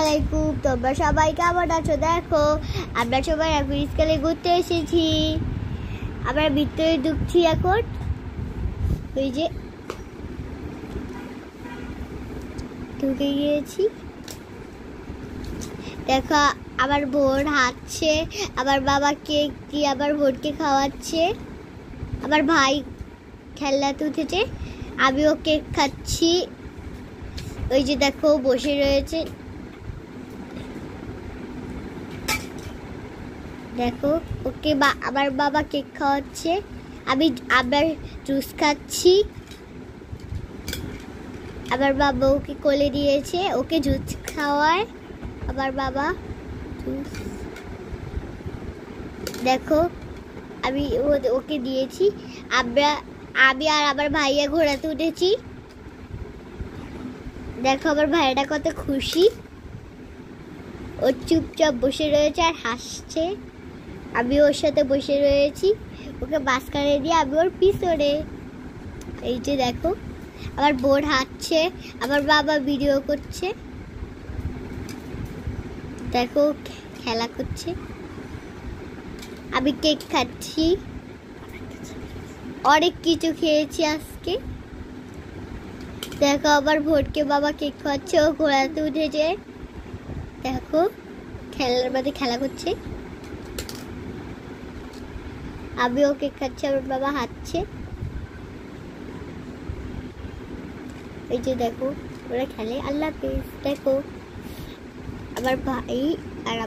আলাইকুম। তোমরা সবাই কেমন আছো? দেখো আমরা সবাই এখন স্কুলে ঘুরতে এসেছি। আমরা ভিতরে ঢুকছি এখন। ওই যে ঢুকে গিয়েছি। দেখো আমার বোন হাঁটছে, আমার বাবা কেক দিয়ে আমার বোনকে খাওয়াচ্ছে। আমার ভাই খেলনাতে উঠেছে, আমিও কেক খাচ্ছি। ওই যে দেখো বসে রয়েছে, দেখো ওকে আমার বাবা কেক খাওয়াচ্ছে, আমি আবার জুস খাচ্ছি। আমার বাবা ওকে কোলে দিয়েছে, ওকে জুস খাওয়ায় আমার বাবা জুস। দেখো আমি ওকে দিয়েছি। আমি আর আমার ভাইয়া ঘোড়াতে উঠেছি। দেখো আমার ভাইয়াটা কত খুশি, ও চুপচাপ বসে রয়েছে আর হাসছে। আমি ওর সাথে বসে রয়েছি, ওকে মাঝখানে দিয়ে আমি ওর পিছনে। এই যে দেখো আমার বোন হাঁটছে, আমার বাবা ভিডিও করছে। দেখো খেলা করছে, আমি কেক খাচ্ছি, অনেক কিছু খেয়েছি আজকে। দেখো আমার বোনকে বাবা কেক খাওয়াচ্ছে, ও ঘোড়াতে উঠেছে। দেখো খেলার মধ্যে খেলা করছে, আমিও কেক খাচ্ছি, আমার বাবা হাঁটছে। এই যে দেখো ওরা খেলে। আল্লাহ হাফেজ। দেখো আমার ভাই আর